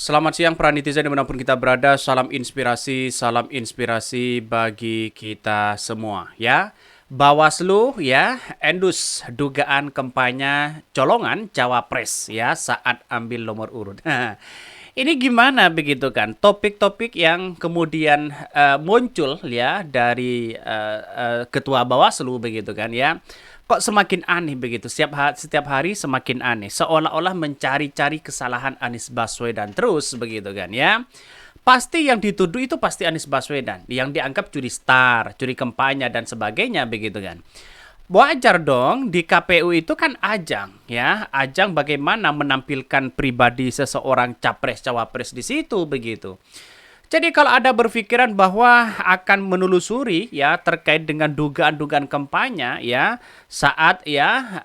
Selamat siang para netizen dimanapun kita berada, salam inspirasi bagi kita semua ya. Bawaslu ya, endus dugaan kampanye colongan Cawapres ya saat ambil nomor urut. Ini gimana begitu kan? Topik-topik yang kemudian muncul ya dari Ketua Bawaslu begitu kan ya. Kok semakin aneh begitu, setiap hari semakin aneh, seolah-olah mencari-cari kesalahan Anies Baswedan terus begitu kan ya. Pasti yang dituduh itu pasti Anies Baswedan, yang dianggap curi star, curi kampanye dan sebagainya begitu kan. Wajar dong, di KPU itu kan ajang ya, ajang bagaimana menampilkan pribadi seseorang capres cawapres di situ begitu. Jadi kalau ada berpikiran bahwa akan menelusuri ya terkait dengan dugaan-dugaan kampanye ya saat ya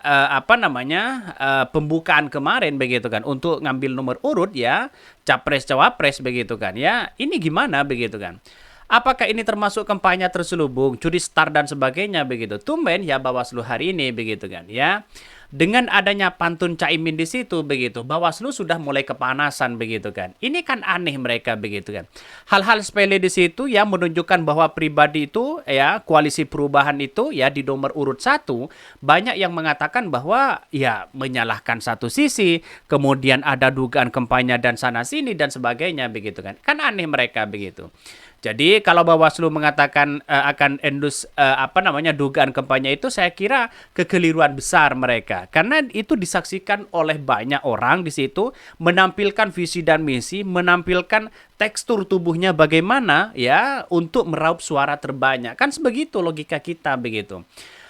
pembukaan kemarin begitu kan untuk ngambil nomor urut ya capres cawapres begitu kan ya, ini gimana begitu kan. Apakah ini termasuk kampanye terselubung, curi star dan sebagainya begitu. Tumben ya Bawaslu hari ini begitu kan ya. Dengan adanya pantun Caimin di situ begitu, Bawaslu sudah mulai kepanasan begitu kan. Ini kan aneh mereka begitu kan. Hal-hal sepele di situ ya menunjukkan bahwa pribadi itu ya koalisi perubahan itu ya di nomor urut 1 banyak yang mengatakan bahwa ya menyalahkan satu sisi, kemudian ada dugaan kampanye dan sana sini dan sebagainya begitu kan. Kan aneh mereka begitu. Jadi kalau Bawaslu mengatakan akan endus dugaan kampanye itu, saya kira kekeliruan besar mereka karena itu disaksikan oleh banyak orang di situ, menampilkan visi dan misi, menampilkan tekstur tubuhnya bagaimana ya untuk meraup suara terbanyak, kan sebegitu logika kita begitu.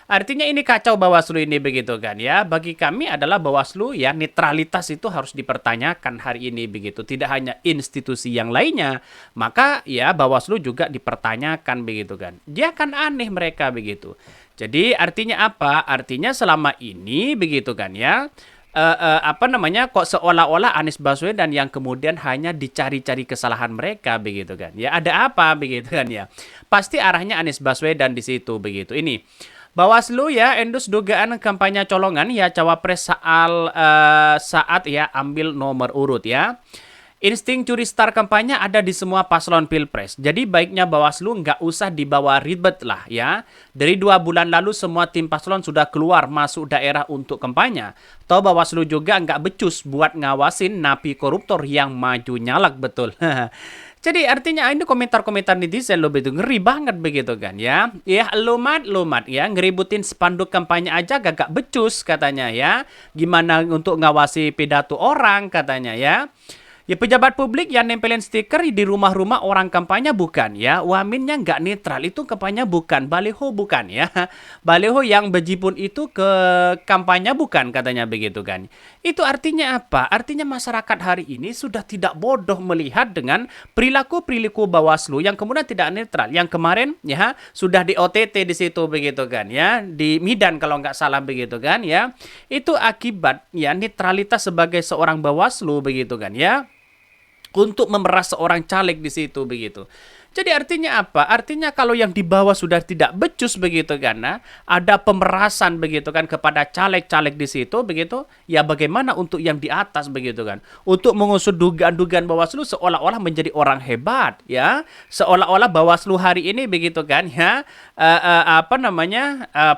Artinya ini kacau Bawaslu ini begitu kan ya. Bagi kami adalah Bawaslu ya, netralitas itu harus dipertanyakan hari ini begitu. Tidak hanya institusi yang lainnya, maka ya Bawaslu juga dipertanyakan begitu kan. Dia kan aneh mereka begitu. Jadi artinya apa? Artinya selama ini begitu kan ya. Kok seolah-olah Anies Baswedan yang kemudian hanya dicari-cari kesalahan mereka begitu kan. Ya ada apa begitu kan ya. Pasti arahnya Anies Baswedan di situ begitu. Ini Bawaslu ya endus dugaan kampanye colongan ya cawapres saat ya ambil nomor urut ya. Insting curi star kampanye ada di semua paslon pilpres. Jadi baiknya Bawaslu nggak usah dibawa ribet lah ya. Dari 2 bulan lalu semua tim paslon sudah keluar masuk daerah untuk kampanye. Toh Bawaslu juga nggak becus buat ngawasin napi koruptor yang maju nyalak betul. Jadi artinya ini komentar-komentar netizen lo begitu ngeri banget begitu kan ya. Ya lumat ya ngeributin spanduk kampanye aja gak becus katanya ya. Gimana untuk ngawasi pidato orang katanya ya. Ya pejabat publik yang nempelin stiker di rumah-rumah orang kampanye bukan ya. Waminnya nggak netral, itu kampanye bukan. Baliho bukan ya. Baliho yang bejibun itu ke kampanye bukan katanya begitu kan. Itu artinya apa? Artinya masyarakat hari ini sudah tidak bodoh melihat dengan perilaku-perilaku Bawaslu yang kemudian tidak netral. Yang kemarin ya sudah di OTT di situ begitu kan ya. Di Medan kalau nggak salah begitu kan ya. Itu akibat ya netralitas sebagai seorang Bawaslu begitu kan ya, untuk memeras seorang caleg di situ begitu. Jadi artinya apa? Artinya kalau yang di bawah sudah tidak becus begitu karena ada pemerasan begitu kan kepada caleg-caleg di situ begitu, ya bagaimana untuk yang di atas begitu kan? Untuk mengusut dugaan-dugaan Bawaslu seolah-olah menjadi orang hebat ya. Seolah-olah Bawaslu hari ini begitu kan ya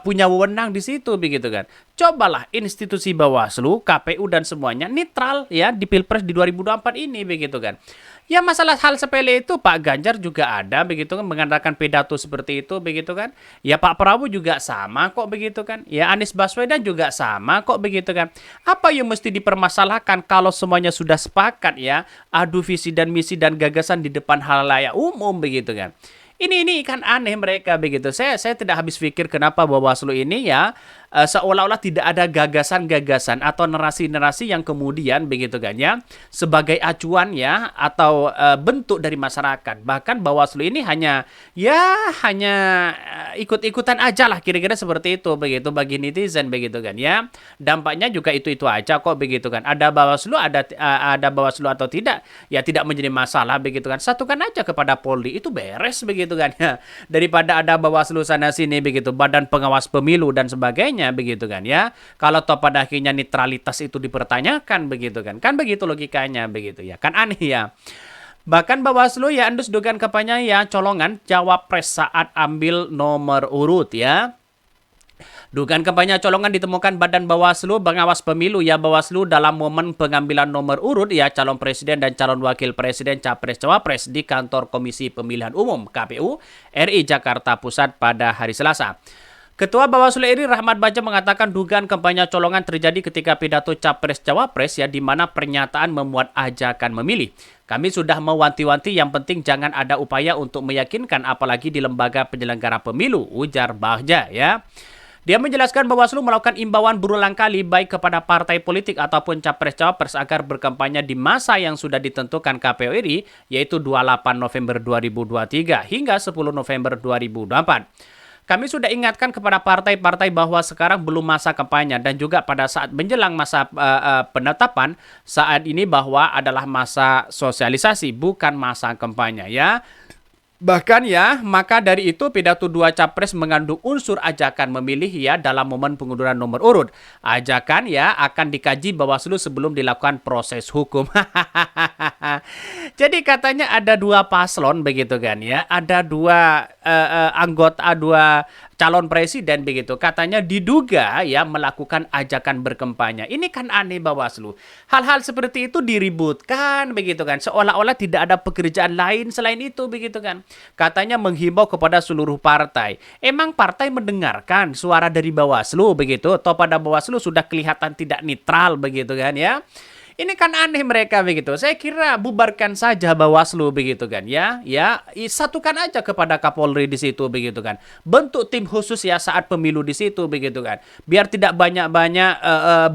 punya wewenang di situ begitu kan. Cobalah institusi Bawaslu, KPU dan semuanya netral ya di Pilpres di 2024 ini begitu kan. Ya masalah hal sepele itu Pak Ganjar juga ada begitu kan mengandalkan pidato seperti itu begitu kan. Ya Pak Prabowo juga sama kok begitu kan. Ya Anies Baswedan juga sama kok begitu kan. Apa yang mesti dipermasalahkan kalau semuanya sudah sepakat ya adu visi dan misi dan gagasan di depan halayak umum begitu kan. Ini kan aneh mereka begitu. Saya tidak habis pikir kenapa Bawaslu ini ya seolah-olah tidak ada gagasan-gagasan atau narasi-narasi yang kemudian begitu kan ya sebagai acuan ya atau bentuk dari masyarakat. Bahkan Bawaslu ini hanya ikut-ikutan aja lah kira-kira seperti itu begitu bagi netizen begitu kan ya. Dampaknya juga itu aja kok begitu kan. Ada Bawaslu atau tidak ya tidak menjadi masalah begitu kan. Satukan aja kepada Polri itu beres begitu begitu kan ya. Daripada ada Bawaslu sana sini begitu, Badan Pengawas Pemilu dan sebagainya begitu kan ya. Kalau toh pada akhirnya netralitas itu dipertanyakan begitu kan. Kan begitu logikanya begitu ya. Kan aneh ya. Bahkan Bawaslu ya endus dugaan kampanye ya colongan cawapres saat ambil nomor urut ya. Dugaan kampanye colongan ditemukan Badan Bawaslu Pengawas Pemilu ya Bawaslu dalam momen pengambilan nomor urut ya calon presiden dan calon wakil presiden capres cawapres di kantor Komisi Pemilihan Umum KPU RI Jakarta Pusat pada hari Selasa. Ketua Bawaslu RI Rahmat Bagja mengatakan dugaan kampanye colongan terjadi ketika pidato capres cawapres ya di mana pernyataan memuat ajakan memilih. Kami sudah mewanti-wanti yang penting jangan ada upaya untuk meyakinkan apalagi di lembaga penyelenggara pemilu, ujar Bagja ya. Dia menjelaskan Bawaslu melakukan imbauan berulang kali baik kepada partai politik ataupun capres-cawapres agar berkampanye di masa yang sudah ditentukan KPU RI yaitu 28 November 2023 hingga 10 November 2024. Kami sudah ingatkan kepada partai-partai bahwa sekarang belum masa kampanye dan juga pada saat menjelang masa penetapan saat ini bahwa adalah masa sosialisasi bukan masa kampanye ya. Bahkan ya, maka dari itu pidato dua capres mengandung unsur ajakan memilih ya dalam momen pengunduran nomor urut. Ajakan ya akan dikaji Bawaslu sebelum dilakukan proses hukum. Jadi katanya ada dua paslon begitu kan ya, ada dua anggota, dua calon presiden begitu. Katanya diduga ya melakukan ajakan berkampanye. Ini kan aneh Bawaslu. Hal-hal seperti itu diributkan begitu kan. Seolah-olah tidak ada pekerjaan lain selain itu begitu kan. Katanya menghimbau kepada seluruh partai. Emang partai mendengarkan suara dari Bawaslu begitu? Atau pada Bawaslu sudah kelihatan tidak netral begitu kan ya? Ini kan aneh mereka begitu. Saya kira bubarkan saja Bawaslu begitu kan ya. Ya, satukan aja kepada Kapolri di situ begitu kan. Bentuk tim khusus ya saat pemilu di situ begitu kan. Biar tidak banyak-banyak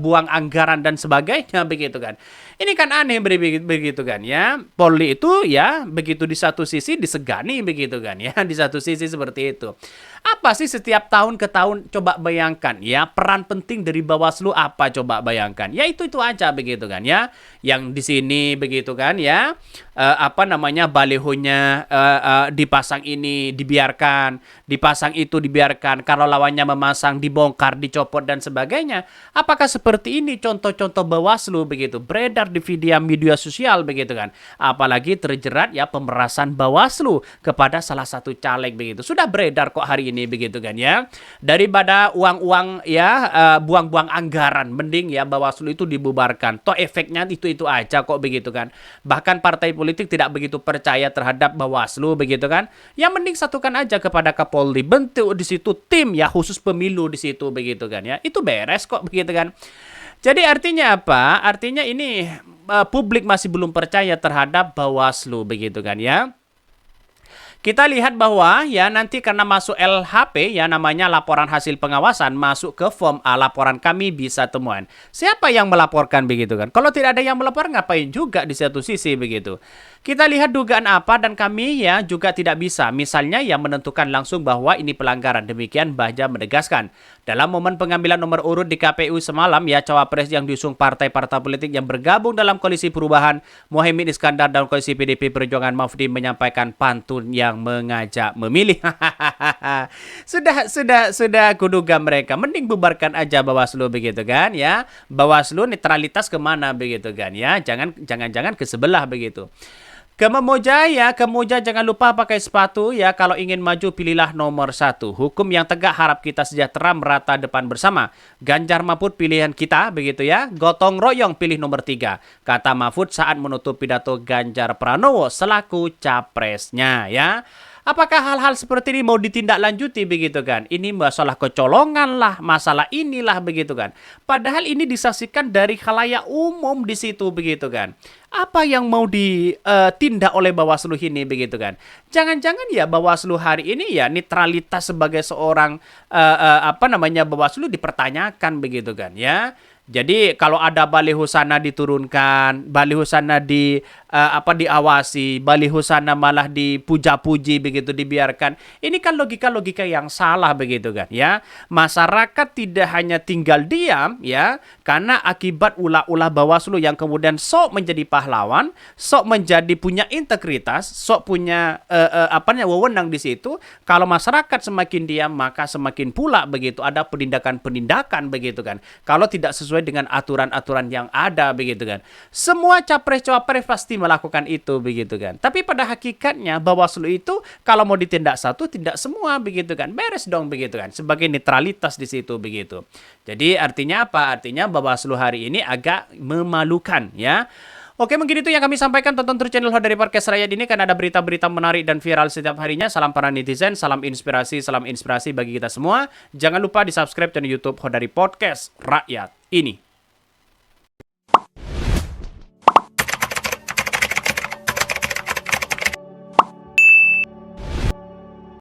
buang anggaran dan sebagainya begitu kan. Ini kan aneh begitu kan ya. Polri itu ya begitu di satu sisi disegani begitu kan ya. Di satu sisi seperti itu. Apa sih setiap tahun ke tahun coba bayangkan ya peran penting dari Bawaslu apa coba bayangkan. Ya itu aja begitu kan ya. Yang di sini begitu kan ya. Balihonya dipasang ini dibiarkan, dipasang itu dibiarkan, kalau lawannya memasang dibongkar, dicopot dan sebagainya. Apakah seperti ini contoh-contoh Bawaslu begitu beredar di media sosial begitu kan. Apalagi terjerat ya pemerasan Bawaslu kepada salah satu caleg begitu. Sudah beredar kok hari ini begitu kan ya. Daripada uang-uang ya buang-buang anggaran, mending ya Bawaslu itu dibubarkan. Toh efeknya itu aja kok begitu kan. Bahkan partai politik tidak begitu percaya terhadap Bawaslu begitu kan. Yang mending satukan aja kepada Kapolri, bentuk di situ tim ya khusus pemilu di situ begitu kan ya. Itu beres kok begitu kan. Jadi artinya apa? Artinya ini publik masih belum percaya terhadap Bawaslu begitu kan ya. Kita lihat bahwa ya nanti karena masuk LHP ya namanya laporan hasil pengawasan masuk ke form A laporan kami bisa temuan. Siapa yang melaporkan begitu kan? Kalau tidak ada yang melapor ngapain juga di satu sisi begitu. Kita lihat dugaan apa dan kami ya juga tidak bisa. Misalnya yang menentukan langsung bahwa ini pelanggaran. Demikian Bagja menegaskan. Dalam momen pengambilan nomor urut di KPU semalam ya cawapres yang diusung partai-partai politik yang bergabung dalam koalisi perubahan Mohaimin Iskandar dan koalisi PDP Perjuangan Mahfud menyampaikan pantun yang mengajak memilih. sudah kuduga mereka. Mending bubarkan aja Bawaslu begitu kan ya. Bawaslu netralitas kemana begitu kan ya. Jangan ke sebelah begitu. Ke Memoja jangan lupa pakai sepatu ya. Kalau ingin maju pilihlah nomor 1. Hukum yang tegak harap kita sejahtera merata depan bersama. Ganjar Mahfud pilihan kita begitu ya. Gotong royong pilih nomor 3. Kata Mahfud saat menutup pidato Ganjar Pranowo selaku capresnya ya. Apakah hal-hal seperti ini mau ditindaklanjuti begitu kan? Ini masalah kecolongan lah, masalah inilah begitu kan. Padahal ini disaksikan dari khalayak umum di situ begitu kan. Apa yang mau ditindak oleh Bawaslu ini begitu kan? Jangan-jangan ya Bawaslu hari ini ya netralitas sebagai seorang Bawaslu dipertanyakan begitu kan ya. Jadi kalau ada baliho sana diturunkan, baliho sana diawasi, baliho sana malah dipuja-puji begitu, dibiarkan. Ini kan logika-logika yang salah begitu kan ya. Masyarakat tidak hanya tinggal diam ya karena akibat ulah-ulah Bawaslu yang kemudian sok menjadi pahlawan, sok menjadi punya integritas, sok punya wewenang di situ. Kalau masyarakat semakin diam maka semakin pula begitu ada penindakan-penindakan begitu kan. Kalau tidak sesuai dengan aturan-aturan yang ada begitu kan. Semua capres-cawapres pasti melakukan itu begitu kan. Tapi pada hakikatnya Bawaslu itu kalau mau ditindak satu, tindak semua begitu kan. Beres dong begitu kan. Sebagai netralitas di situ begitu. Jadi artinya apa? Artinya Bawaslu hari ini agak memalukan ya. Oke, mungkin itu yang kami sampaikan. Tonton terus channel Hodari Podcast Rakyat ini kan ada berita-berita menarik dan viral setiap harinya. Salam para netizen, salam inspirasi bagi kita semua. Jangan lupa di-subscribe channel YouTube Hodari Podcast Rakyat ini.